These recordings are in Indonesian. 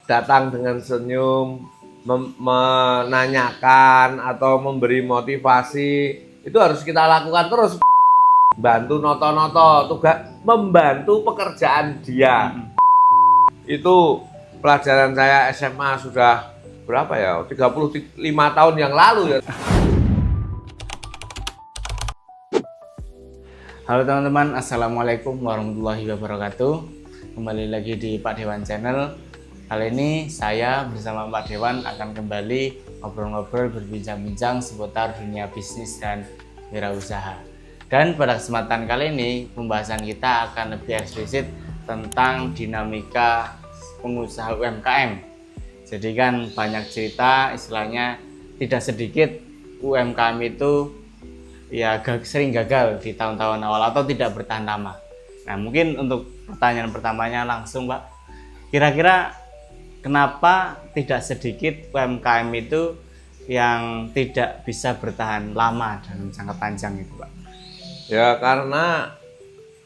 datang dengan senyum, menanyakan atau memberi motivasi, itu harus kita lakukan terus. Bantu noto-noto, tugas membantu pekerjaan dia. Itu pelajaran saya SMA sudah berapa ya? 35 tahun yang lalu ya. Halo teman-teman, assalamualaikum warahmatullahi wabarakatuh. Kembali lagi di Pak Dewan Channel. Kali ini saya bersama Pak Dewan akan kembali ngobrol-ngobrol, berbincang-bincang seputar dunia bisnis dan wirausaha. Dan pada kesempatan kali ini pembahasan kita akan lebih eksplisit tentang dinamika pengusaha UMKM. Jadi kan banyak cerita, istilahnya tidak sedikit UMKM itu ya sering gagal di tahun-tahun awal atau tidak bertahan lama. Nah, mungkin untuk pertanyaan pertamanya langsung, Pak, kira-kira kenapa tidak sedikit UMKM itu yang tidak bisa bertahan lama dan jangka panjang itu, Pak? Ya karena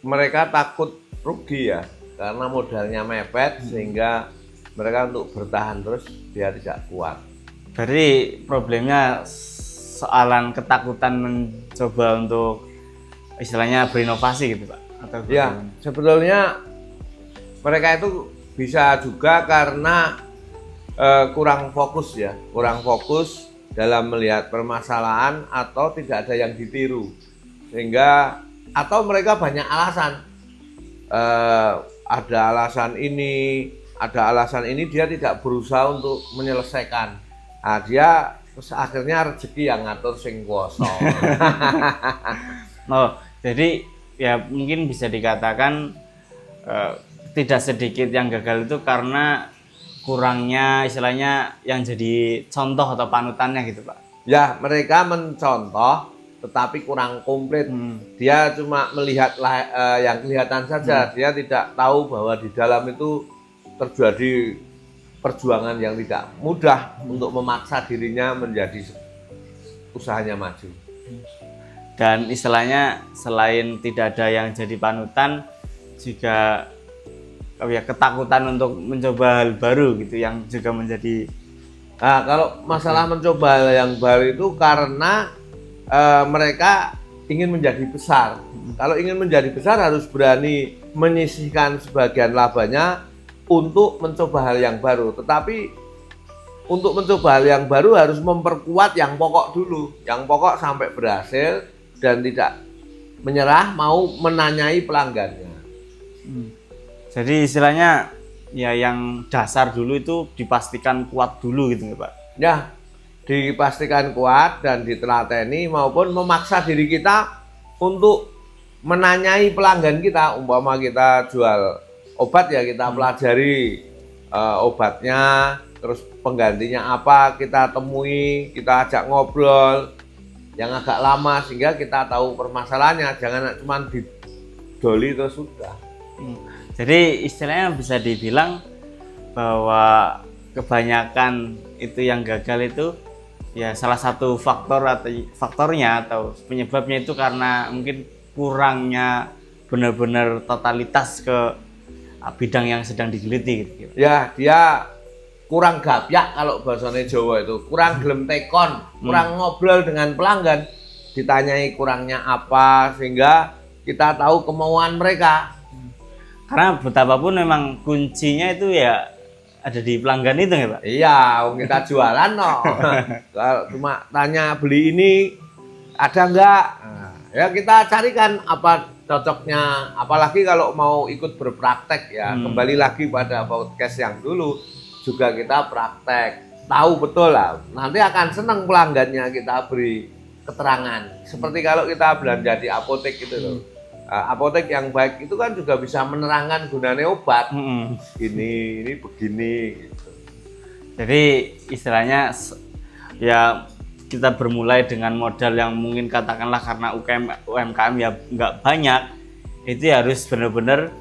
mereka takut rugi ya, karena modalnya mepet sehingga mereka untuk bertahan terus dia tidak kuat. Berarti problemnya soalan ketakutan mencoba untuk istilahnya berinovasi gitu, Pak? Atau ya, sebetulnya mereka itu bisa juga karena kurang fokus ya, kurang fokus dalam melihat permasalahan atau tidak ada yang ditiru. Sehingga atau mereka banyak alasan, ada alasan ini, dia tidak berusaha untuk menyelesaikan. Nah, dia terus akhirnya rezeki yang ngatur sing kuwasa. Oh, jadi ya mungkin bisa dikatakan tidak sedikit yang gagal itu karena kurangnya istilahnya yang jadi contoh atau panutannya gitu, Pak. Ya, mereka mencontoh tetapi kurang komplit. Dia cuma melihat yang kelihatan saja. Dia tidak tahu bahwa di dalam itu terjadi perjuangan yang tidak mudah untuk memaksa dirinya menjadi usahanya maju. Dan istilahnya selain tidak ada yang jadi panutan, juga ya ketakutan untuk mencoba hal baru gitu yang juga menjadi. Nah, kalau masalah mencoba hal yang baru itu karena mereka ingin menjadi besar. Kalau ingin menjadi besar harus berani menyisihkan sebagian labanya untuk mencoba hal yang baru. Tetapi untuk mencoba hal yang baru harus memperkuat yang pokok dulu. Yang pokok sampai berhasil dan tidak menyerah, mau menanyai pelanggannya. Jadi istilahnya ya yang dasar dulu itu dipastikan kuat dulu gitu, Pak. Ya, dipastikan kuat dan ditelateni maupun memaksa diri kita untuk menanyai pelanggan kita. Umpama kita jual obat ya kita pelajari obatnya, terus penggantinya apa kita temui, kita ajak ngobrol yang agak lama sehingga kita tahu permasalahannya, jangan cuma didoli terus sudah. Jadi istilahnya bisa dibilang bahwa kebanyakan itu yang gagal itu ya salah satu faktornya atau penyebabnya itu karena mungkin kurangnya benar-benar totalitas ke bidang yang sedang digeluti gitu. Ya, dia kurang gapyak kalau bahasanya Jawa itu, kurang gelem tekon, kurang ngobrol dengan pelanggan, ditanyai kurangnya apa sehingga kita tahu kemauan mereka. Karena betapapun memang kuncinya itu ya ada di pelanggan itu ya, Pak? Iya, kita jualan no. Kalau cuma tanya beli ini ada enggak? Nah, ya kita carikan apa cocoknya. Apalagi kalau mau ikut berpraktek ya, kembali lagi pada podcast yang dulu juga kita praktek. Tahu betul lah, nanti akan senang pelanggannya kita beri keterangan. Seperti kalau kita belanja di apotek gitu loh. Apotek yang baik itu kan juga bisa menerangkan gunanya obat. Ini begini gitu. Jadi istilahnya ya kita bermulai dengan modal yang mungkin katakanlah karena UMKM ya nggak banyak, itu harus benar-benar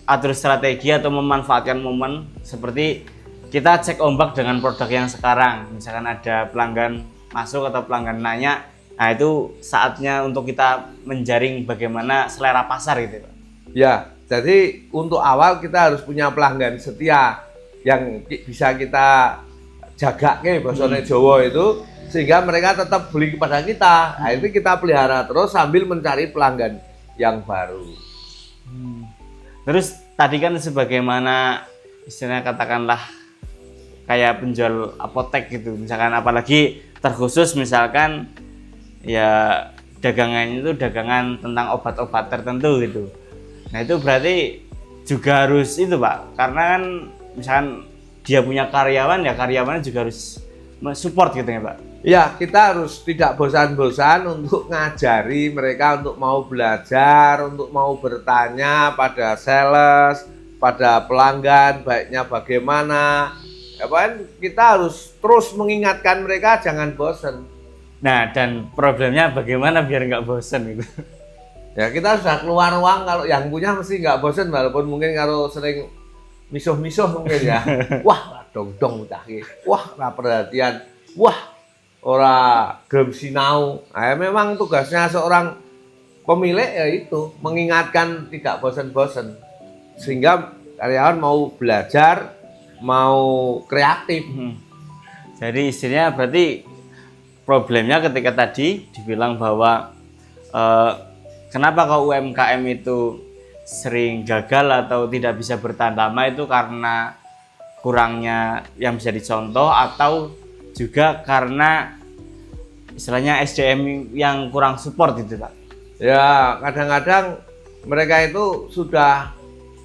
atur strategi atau memanfaatkan momen seperti kita cek ombak dengan produk yang sekarang. Misalkan ada pelanggan masuk atau pelanggan nanya, nah itu saatnya untuk kita menjaring bagaimana selera pasar gitu, Pak. Ya, Jadi untuk awal kita harus punya pelanggan setia yang bisa kita jaga ke bahasa Jawa itu, sehingga mereka tetap beli kepada kita. Nah, itu kita pelihara terus sambil mencari pelanggan yang baru. Terus tadi kan sebagaimana istilahnya katakanlah kayak penjual apotek gitu, misalkan apalagi terkhusus misalkan ya dagangannya itu dagangan tentang obat-obat tertentu gitu. Nah itu berarti juga harus itu Pak, karena kan misalkan dia punya karyawan ya karyawannya juga harus support gitu ya Pak. Ya, kita harus tidak bosan-bosan untuk ngajari mereka untuk mau belajar, untuk mau bertanya pada sales, pada pelanggan, baiknya bagaimana. Ya kan, kita harus terus mengingatkan mereka jangan bosan. Nah, dan problemnya bagaimana biar nggak bosan gitu. Ya, kita sudah keluar uang, kalau yang punya mesti nggak bosan, walaupun mungkin kalau sering misuh-misuh mungkin ya. Wah, dong-dong cahki. Wah, ora perhatian. Wah, ora gelem sinau. Nah, memang tugasnya seorang pemilik ya itu mengingatkan tidak bosan-bosan sehingga karyawan mau belajar, mau kreatif. Jadi istilahnya berarti problemnya ketika tadi dibilang bahwa kenapa kok UMKM itu sering gagal atau tidak bisa bertahan lama itu karena kurangnya yang bisa dicontoh atau juga karena istilahnya SDM yang kurang support gitu Pak. Ya, kadang-kadang mereka itu sudah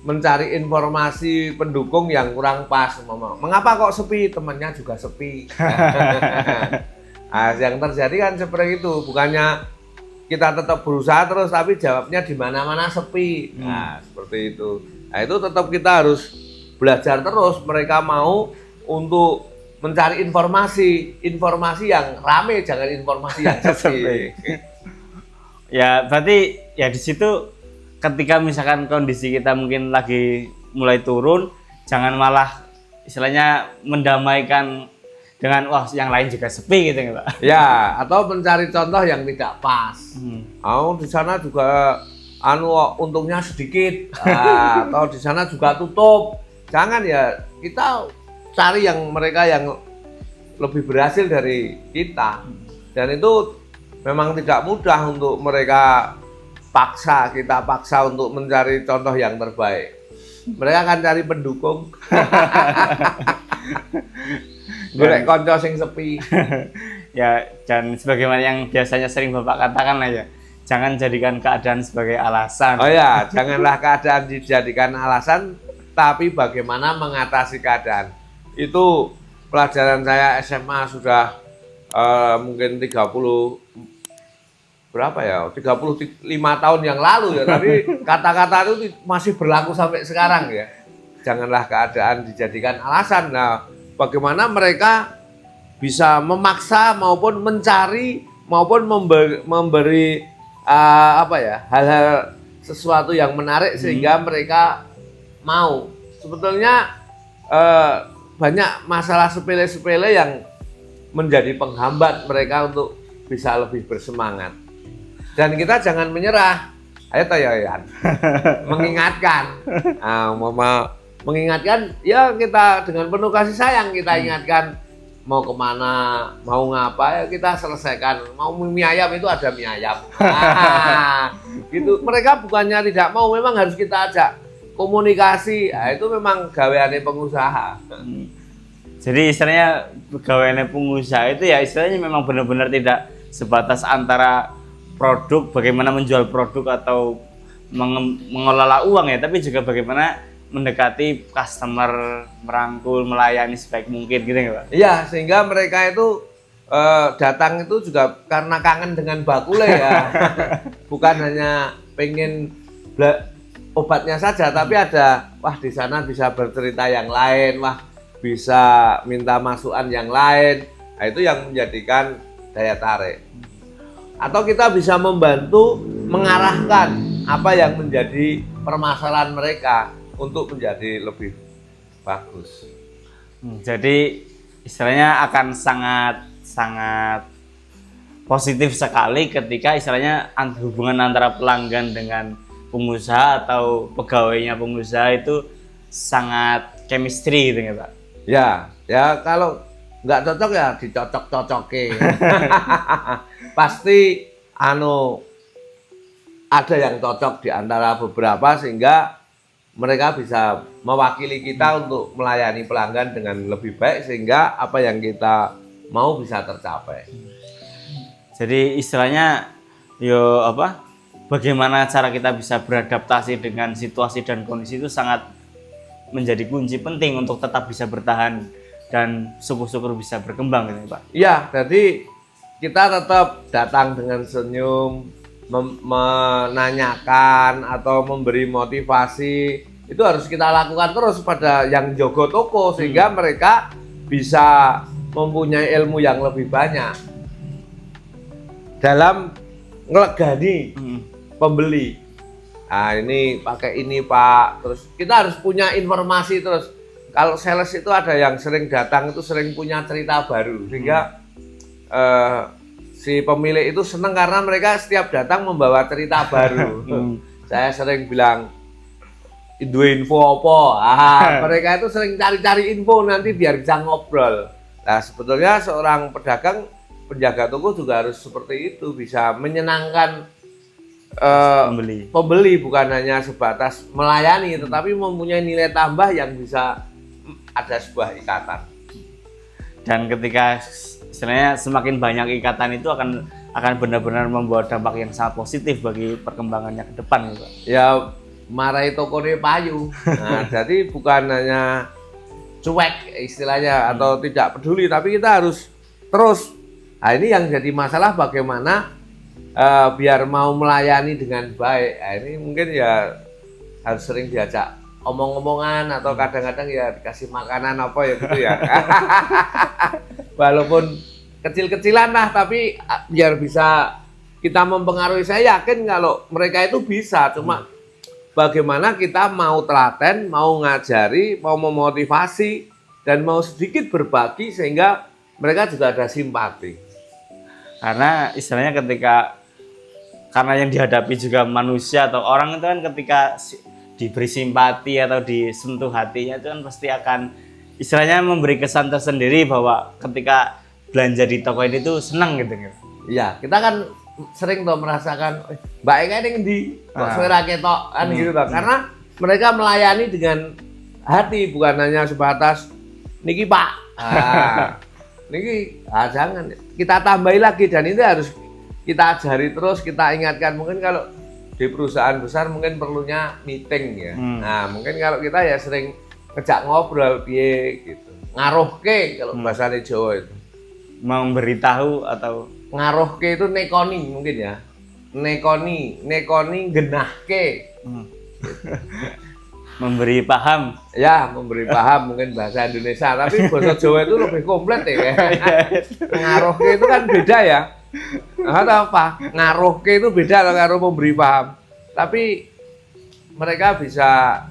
mencari informasi pendukung yang kurang pas. Mengapa kok sepi? Temannya juga sepi. Nah, yang terjadi kan seperti itu. Bukannya kita tetap berusaha terus, tapi jawabnya di mana-mana sepi. Nah, seperti itu. Nah, itu tetap kita harus belajar terus. Mereka mau untuk mencari informasi yang rame, jangan informasi yang sepi. Ya, berarti ya di situ ketika misalkan kondisi kita mungkin lagi mulai turun, jangan malah istilahnya mendamaikan dengan wah yang lain juga sepi gitu ya Pak. Ya, atau mencari contoh yang tidak pas. Di sana juga untungnya sedikit, atau di sana juga tutup. Jangan ya, kita cari yang mereka yang lebih berhasil dari kita. Dan itu memang tidak mudah untuk mereka kita paksa untuk mencari contoh yang terbaik. Mereka akan cari pendukung. Golek konco sing sepi. Ya, dan sebagaimana yang biasanya sering Bapak katakan lah ya, jangan jadikan keadaan sebagai alasan. Oh ya, janganlah keadaan dijadikan alasan, tapi bagaimana mengatasi keadaan. Itu pelajaran saya SMA sudah mungkin 35 tahun yang lalu ya, tapi kata-kata itu masih berlaku sampai sekarang ya. Janganlah keadaan dijadikan alasan. Nah, bagaimana mereka bisa memaksa maupun mencari maupun memberi hal-hal sesuatu yang menarik sehingga mereka mau. Sebetulnya banyak masalah sepele-sepele yang menjadi penghambat mereka untuk bisa lebih bersemangat. Dan kita jangan menyerah. Ayo Toyoyan. Mengingatkan. Mengingatkan ya kita dengan penuh kasih sayang kita ingatkan mau kemana, mau ngapa ya kita selesaikan. Mau mie ayam itu ada mie ayam. Gitu. Mereka bukannya tidak mau, memang harus kita ajak komunikasi. Nah, itu memang gaweane pengusaha. Jadi istilahnya gaweane pengusaha itu ya istilahnya memang benar-benar tidak sebatas antara produk, bagaimana menjual produk atau mengelola uang ya, tapi juga bagaimana mendekati customer, merangkul, melayani sebaik mungkin gitu ya Pak? Iya, sehingga mereka itu datang itu juga karena kangen dengan bakule ya. Bukan hanya pengen obatnya saja, tapi ada, wah di sana bisa bercerita yang lain, wah bisa minta masukan yang lain. Nah, itu yang menjadikan daya tarik. Atau kita bisa membantu mengarahkan apa yang menjadi permasalahan mereka untuk menjadi lebih bagus. Jadi istilahnya akan sangat positif sekali ketika istilahnya hubungan antara pelanggan dengan pengusaha atau pegawainya pengusaha itu sangat chemistry gitu ya Pak? Ya kalau nggak cocok ya dicocok-cocokin. Pasti ada yang cocok di antara beberapa sehingga mereka bisa mewakili kita untuk melayani pelanggan dengan lebih baik sehingga apa yang kita mau bisa tercapai. Jadi istilahnya bagaimana cara kita bisa beradaptasi dengan situasi dan kondisi itu sangat menjadi kunci penting untuk tetap bisa bertahan dan syukur-syukur bisa berkembang gitu Pak. Iya, jadi kita tetap datang dengan senyum, menanyakan atau memberi motivasi. Itu harus kita lakukan terus pada yang jogo toko sehingga mereka bisa mempunyai ilmu yang lebih banyak dalam ngelegani pembeli. Nah, ini pakai ini Pak. Terus kita harus punya informasi terus. Kalau sales itu ada yang sering datang itu sering punya cerita baru sehingga si pemilik itu senang karena mereka setiap datang membawa cerita baru. Saya sering bilang info apa? Mereka itu sering cari-cari info nanti biar bisa ngobrol. Nah, sebetulnya seorang pedagang penjaga toko juga harus seperti itu, bisa menyenangkan pembeli bukan hanya sebatas melayani tetapi mempunyai nilai tambah yang bisa ada sebuah ikatan. Dan ketika istilahnya semakin banyak ikatan itu akan benar-benar membawa dampak yang sangat positif bagi perkembangannya ke depan gitu. Ya marahi tokone payu. Nah, jadi bukan hanya cuek istilahnya atau tidak peduli tapi kita harus terus. Nah, ini yang jadi masalah bagaimana biar mau melayani dengan baik. Nah, ini mungkin ya harus sering diajak omong-omongan atau kadang-kadang ya dikasih makanan apa ya gitu ya. Walaupun kecil-kecilan lah tapi biar bisa kita mempengaruhi. Saya yakin kalau mereka itu bisa, cuma bagaimana kita mau telaten, mau ngajari, mau memotivasi dan mau sedikit berbagi sehingga mereka juga ada simpati. Karena istilahnya karena yang dihadapi juga manusia atau orang itu kan ketika diberi simpati atau disentuh hatinya itu kan pasti akan istilahnya memberi kesan tersendiri bahwa ketika belanja di toko ini tuh senang gitu. Iya, kita kan sering tuh merasakan Mbak Eka ini di kok suara ketok kan gitu loh. Karena mereka melayani dengan hati bukan hanya sebatas niki Pak. Niki jangan kita tambahi lagi dan ini harus kita ajari terus, kita ingatkan. Mungkin kalau di perusahaan besar mungkin perlunya meeting ya. Nah, mungkin kalau kita ya sering ngejak ngobrol piye gitu. Ngaruhke kalau bahasa Jawa itu. Memberitahu atau ngaruhke itu nekoni mungkin ya. Nekoni genahke. Memberi paham. Ya, memberi paham mungkin bahasa Indonesia, tapi bahasa Jawa itu lebih komplit ya. Ngaruhke itu kan beda ya. Atau apa? Ngaruhke itu beda kalau memberi paham. Tapi mereka bisa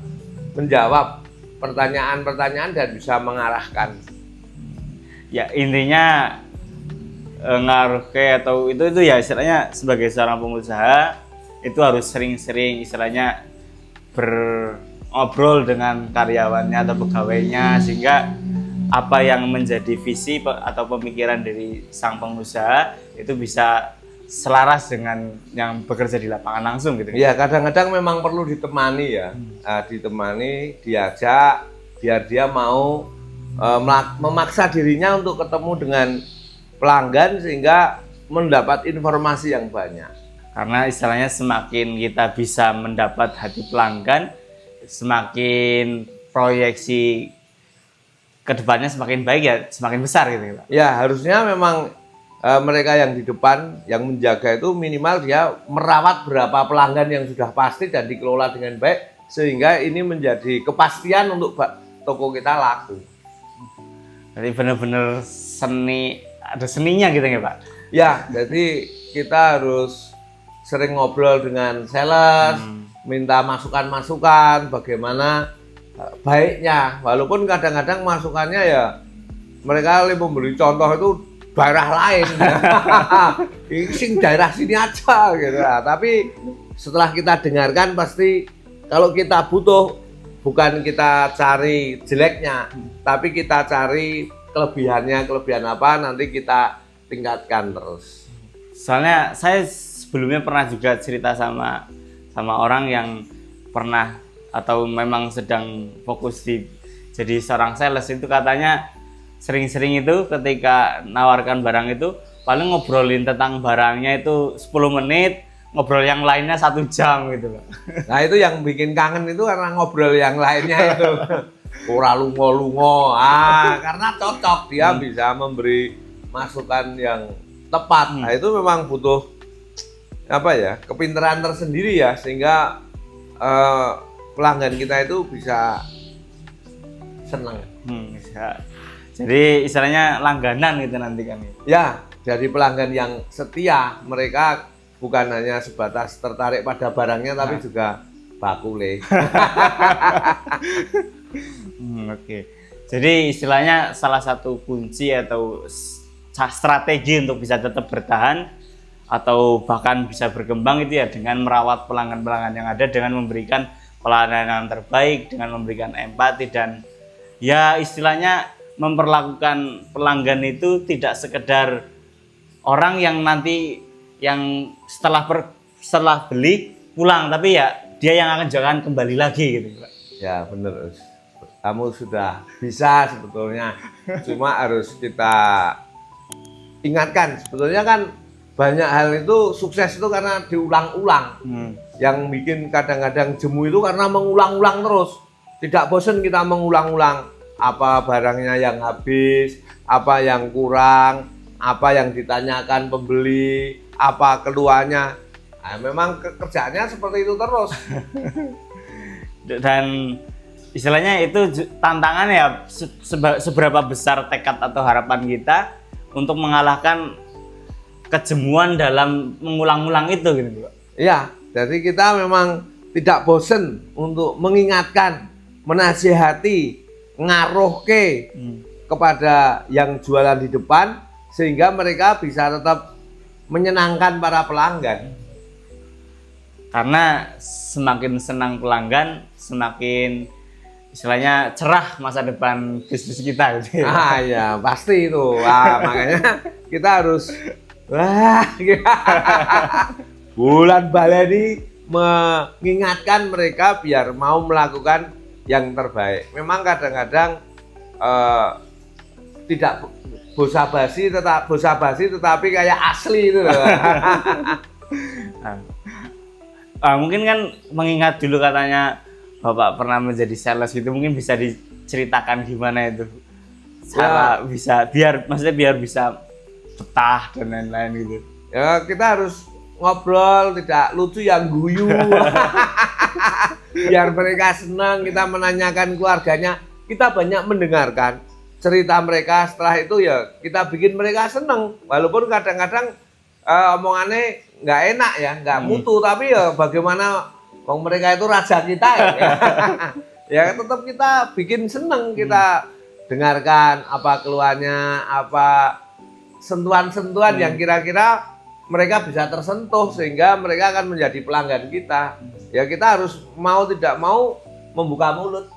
menjawab pertanyaan-pertanyaan dan bisa mengarahkan. Ya intinya ngaruhke atau itu ya istilahnya sebagai seorang pengusaha itu harus sering-sering istilahnya berobrol dengan karyawannya atau pegawainya sehingga apa yang menjadi visi atau pemikiran dari sang pengusaha itu bisa selaras dengan yang bekerja di lapangan langsung gitu. Iya, kadang-kadang memang perlu ditemani ya, ditemani, diajak, biar dia mau memaksa dirinya untuk ketemu dengan pelanggan sehingga mendapat informasi yang banyak. Karena istilahnya semakin kita bisa mendapat hati pelanggan, semakin proyeksi kedepannya semakin baik ya, semakin besar gitu Pak. Ya harusnya memang mereka yang di depan yang menjaga itu minimal dia merawat berapa pelanggan yang sudah pasti dan dikelola dengan baik sehingga ini menjadi kepastian untuk toko kita laku. Jadi benar-benar seni, ada seninya gitu ya Pak? Ya, jadi kita harus sering ngobrol dengan sales, minta masukan-masukan bagaimana baiknya, walaupun kadang-kadang masukannya ya mereka memberi contoh itu daerah lain, sing daerah sini aja gitu. Nah, tapi setelah kita dengarkan pasti kalau kita butuh bukan kita cari jeleknya, tapi kita cari kelebihannya, kelebihan apa nanti kita tingkatkan terus. Soalnya saya sebelumnya pernah juga cerita sama orang yang pernah atau memang sedang fokus di jadi seorang sales, itu katanya sering-sering itu ketika nawarkan barang itu paling ngobrolin tentang barangnya itu 10 menit, ngobrol yang lainnya 1 jam gitu loh. Nah itu yang bikin kangen itu karena ngobrol yang lainnya itu ora lungo-lungo. Karena cocok, dia bisa memberi masukan yang tepat. Nah itu memang butuh apa ya, kepintaran tersendiri ya, sehingga pelanggan kita itu bisa senang. Bisa. Jadi istilahnya langganan gitu nanti kan. Ya, jadi pelanggan yang setia, mereka bukan hanya sebatas tertarik pada barangnya tapi juga bakule. Oke. Jadi istilahnya salah satu kunci atau strategi untuk bisa tetap bertahan atau bahkan bisa berkembang itu ya dengan merawat pelanggan-pelanggan yang ada, dengan memberikan pelayanan terbaik, dengan memberikan empati, dan ya istilahnya memperlakukan pelanggan itu tidak sekedar orang yang nanti yang setelah beli pulang, tapi ya dia yang akan jangan kembali lagi gitu. Ya benar, kamu sudah bisa sebetulnya, cuma harus kita ingatkan sebetulnya kan banyak hal itu sukses itu karena diulang-ulang. Yang bikin kadang-kadang jemu itu karena mengulang-ulang terus, tidak bosan kita mengulang-ulang. Apa barangnya yang habis, apa yang kurang, apa yang ditanyakan pembeli, apa keluhannya. Nah, memang kerjaannya seperti itu terus. Dan istilahnya itu tantangan ya, seberapa besar tekad atau harapan kita untuk mengalahkan kejemuan dalam mengulang-ulang itu gitu. Iya, jadi kita memang tidak bosan untuk mengingatkan, menasihati, ngaruhke kepada yang jualan di depan sehingga mereka bisa tetap menyenangkan para pelanggan. Karena semakin senang pelanggan, semakin istilahnya cerah masa depan bisnis kita gitu. Ya pasti itu. Makanya kita harus bulan baleni mengingatkan mereka biar mau melakukan yang terbaik. Memang kadang-kadang tidak basa-basi tetapi kayak asli itu loh. Mungkin kan mengingat dulu katanya Bapak pernah menjadi sales gitu, mungkin bisa diceritakan gimana itu cara bisa biar bisa betah dan lain-lain gitu. Ya kita harus ngobrol tidak lucu yang guyu. Biar mereka senang, kita menanyakan keluarganya, kita banyak mendengarkan cerita mereka, setelah itu ya kita bikin mereka senang. Walaupun kadang-kadang omongannya nggak enak ya, nggak mutu, tapi ya bagaimana mereka itu raja kita ya. Ya tetap kita bikin senang, kita dengarkan apa keluhannya, apa sentuhan-sentuhan yang kira-kira mereka bisa tersentuh sehingga mereka akan menjadi pelanggan kita. Ya kita harus mau tidak mau membuka mulut.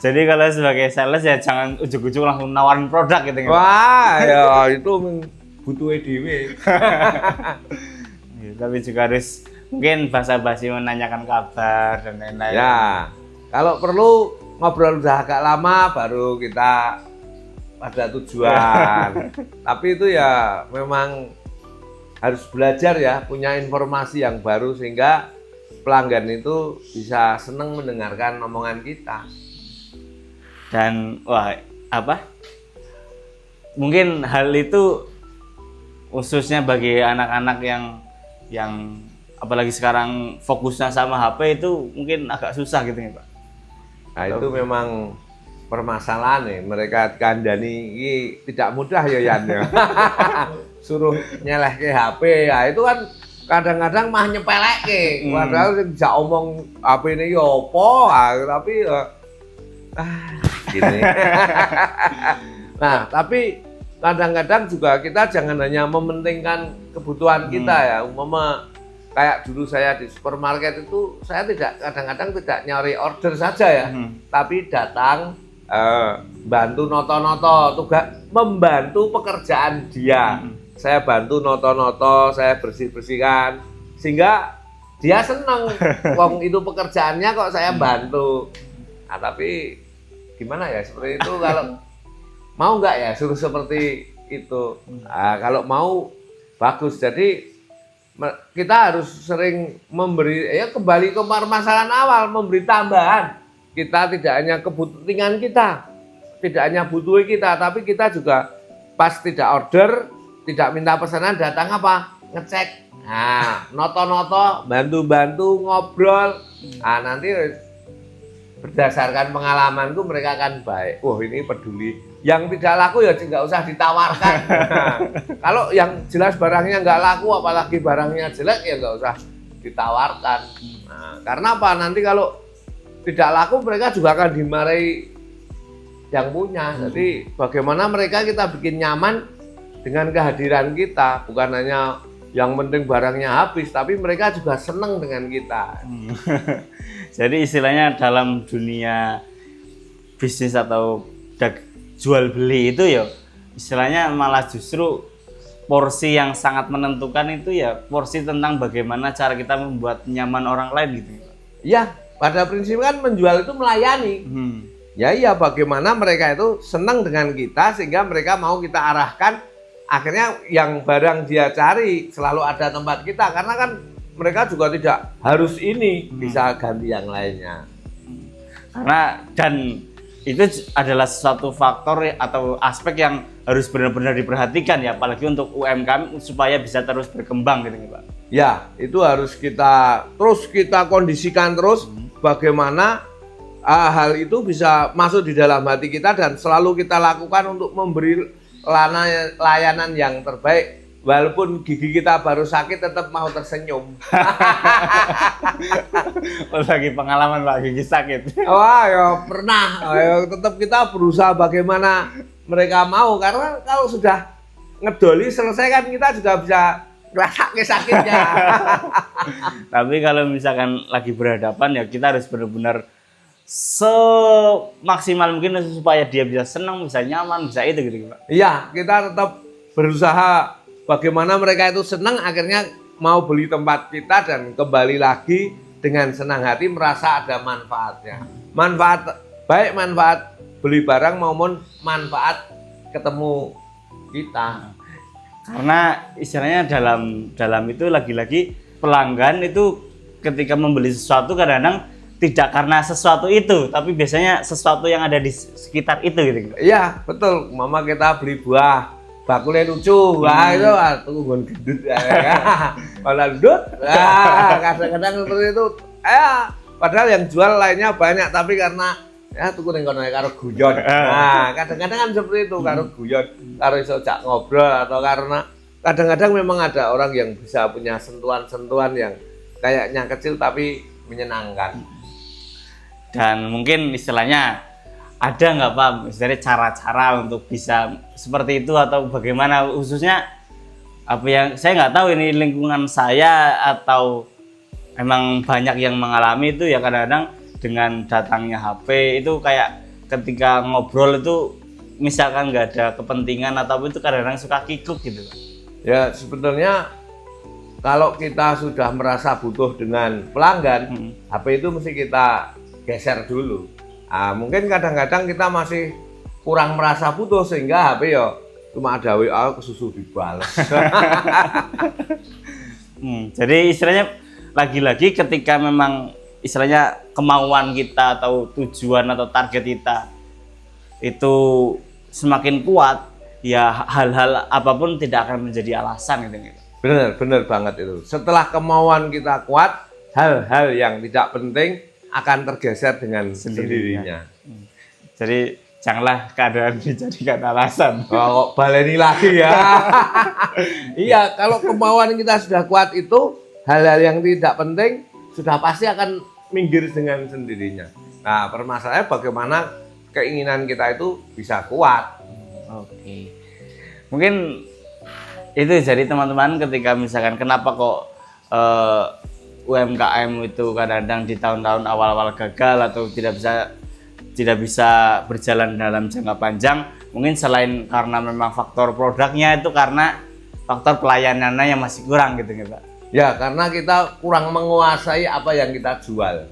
Jadi kalau sebagai sales ya jangan ujuk-ujuk langsung nawarin produk gitu. Wah, ya itu butuh dewe. Tapi juga harus mungkin basa-basi menanyakan kabar dan lain-lain. Ya, kalau perlu ngobrol udah agak lama baru kita pada tujuan. Tapi itu ya memang harus belajar ya, punya informasi yang baru sehingga pelanggan itu bisa senang mendengarkan omongan kita. Dan mungkin hal itu khususnya bagi anak-anak yang apalagi sekarang fokusnya sama HP itu mungkin agak susah gitu ya Pak. Nah itu memang permasalahan nih, mereka kandani ini tidak mudah ya Yan ya. Suruh nyeleh ke HP ya itu kan kadang-kadang mah nyepelek ke, padahal bisa omong HP ini ya apa, tapi gini. Nah tapi kadang-kadang juga kita jangan hanya mementingkan kebutuhan kita ya, umpama kayak dulu saya di supermarket itu saya kadang-kadang tidak nyari order saja ya, tapi datang bantu noto-noto, tugas membantu pekerjaan dia. Saya bantu noto-noto, saya bersih-bersihkan sehingga dia senang. Wong itu pekerjaannya kok saya bantu. Nah, tapi gimana ya seperti itu, kalau mau nggak ya suruh seperti itu. Nah, kalau mau bagus. Jadi kita harus sering memberi, ya kembali ke permasalahan awal, memberi tambahan. Kita tidak hanya kebutuhan kita, tidak hanya butuh kita, tapi kita juga pas tidak order, tidak minta pesanan, datang apa? Ngecek. Nah, noto-noto, bantu-bantu, ngobrol. Nah, nanti berdasarkan pengalamanku mereka akan baik. Wah, ini peduli. Yang tidak laku ya nggak usah ditawarkan. Nah, kalau yang jelas barangnya nggak laku, apalagi barangnya jelek, ya nggak usah ditawarkan. Nah, karena apa? Nanti kalau tidak laku mereka juga akan dimarahi yang punya. Jadi bagaimana mereka kita bikin nyaman dengan kehadiran kita, bukan hanya yang penting barangnya habis, tapi mereka juga senang dengan kita. Jadi istilahnya dalam dunia bisnis atau jual beli itu ya istilahnya malah justru porsi yang sangat menentukan itu ya porsi tentang bagaimana cara kita membuat nyaman orang lain gitu. Ya, pada prinsip kan menjual itu melayani. Ya iya, bagaimana mereka itu senang dengan kita sehingga mereka mau kita arahkan, akhirnya yang barang dia cari selalu ada tempat kita, karena kan mereka juga tidak harus ini, bisa ganti yang lainnya. Karena dan itu adalah suatu faktor atau aspek yang harus benar-benar diperhatikan ya, apalagi untuk UMKM supaya bisa terus berkembang gitu Pak. Ya, itu harus kita kondisikan terus bagaimana hal itu bisa masuk di dalam hati kita dan selalu kita lakukan untuk memberi layanan yang terbaik. Walaupun gigi kita baru sakit tetap mau tersenyum. Lagi pengalaman Pak gigi sakit. Wah, ya pernah. Ya, tetap kita berusaha bagaimana mereka mau, karena kalau sudah ngedoli selesai kan kita juga bisa ngerasain sakitnya. Tapi kalau misalkan lagi berhadapan ya kita harus benar-benar semaksimal mungkin supaya dia bisa senang, bisa nyaman, bisa itu gitu Pak. Iya, kita tetap berusaha bagaimana mereka itu senang, akhirnya mau beli tempat kita dan kembali lagi dengan senang hati, merasa ada manfaatnya. Baik manfaat beli barang maupun manfaat ketemu kita. Karena istilahnya dalam itu lagi-lagi pelanggan itu ketika membeli sesuatu kadang-kadang tidak karena sesuatu itu, tapi biasanya sesuatu yang ada di sekitar itu gitu. Iya, betul. Mama kita beli buah, bakulnya lucu, wah itu tunggu gendut ya. Kalau gendut, kadang-kadang seperti itu. Padahal yang jual lainnya banyak, tapi karena ya tuku ning kono karo guyon. Nah, kadang-kadang kan seperti itu, karo guyon, karo iso jak ngobrol, atau karena kadang-kadang memang ada orang yang bisa punya sentuhan-sentuhan yang kayaknya kecil tapi menyenangkan. Dan mungkin istilahnya ada nggak Pak, misalnya cara-cara untuk bisa seperti itu atau bagaimana, khususnya apa yang saya nggak tahu ini lingkungan saya atau emang banyak yang mengalami itu ya, kadang-kadang dengan datangnya HP itu kayak ketika ngobrol itu misalkan nggak ada kepentingan atau itu kadang-kadang suka kikuk gitu Pak. Ya sebetulnya kalau kita sudah merasa butuh dengan pelanggan, HP itu mesti kita geser dulu. Mungkin kadang-kadang kita masih kurang merasa butuh sehingga HP ya cuma ada WA kesusu dibalas. Jadi istilahnya lagi-lagi ketika memang istilahnya kemauan kita atau tujuan atau target kita itu semakin kuat, ya hal-hal apapun tidak akan menjadi alasan gitu. Benar banget itu. Setelah kemauan kita kuat, hal-hal yang tidak penting akan tergeser dengan sendirinya. Jadi janganlah keadaan dijadikan alasan. Kok baleni lagi ya. Iya, kalau kemauan kita sudah kuat itu, hal-hal yang tidak penting sudah pasti akan minggir dengan sendirinya. Nah, permasalahannya bagaimana keinginan kita itu bisa kuat. Oke. Mungkin itu jadi teman-teman ketika misalkan kenapa kok UMKM itu kadang-kadang di tahun-tahun awal-awal gagal atau tidak bisa berjalan dalam jangka panjang, mungkin selain karena memang faktor produknya, itu karena faktor pelayanannya yang masih kurang gitu ya Pak. Ya, karena kita kurang menguasai apa yang kita jual.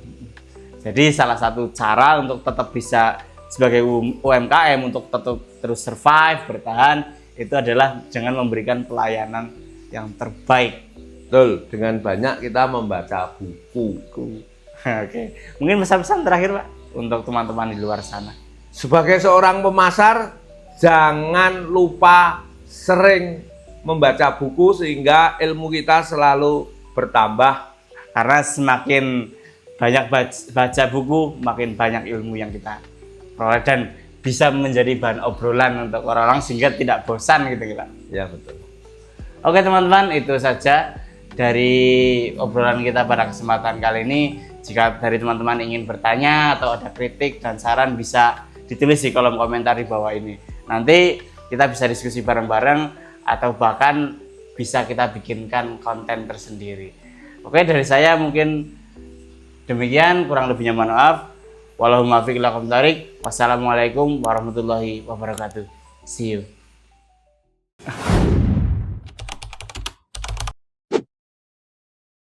Jadi salah satu cara untuk tetap bisa sebagai UMKM untuk tetap terus survive, bertahan, itu adalah dengan memberikan pelayanan yang terbaik. Betul, dengan banyak kita membaca buku. Oke, mungkin pesan-pesan terakhir Pak untuk teman-teman di luar sana. Sebagai seorang pemasar, jangan lupa sering membaca buku sehingga ilmu kita selalu bertambah. Karena semakin banyak baca buku, makin banyak ilmu yang kita peroleh dan bisa menjadi bahan obrolan untuk orang-orang sehingga tidak bosan gitu Pak. Ya betul. Oke teman-teman, itu saja dari obrolan kita pada kesempatan kali ini. Jika dari teman-teman ingin bertanya atau ada kritik dan saran, bisa ditulis di kolom komentar di bawah ini. Nanti kita bisa diskusi bareng-bareng atau bahkan bisa kita bikinkan konten tersendiri. Oke, dari saya mungkin demikian, kurang lebihnya mohon maaf. Wallahul muwaffiq ila aqwamit thoriq. Wassalamualaikum warahmatullahi wabarakatuh. See you.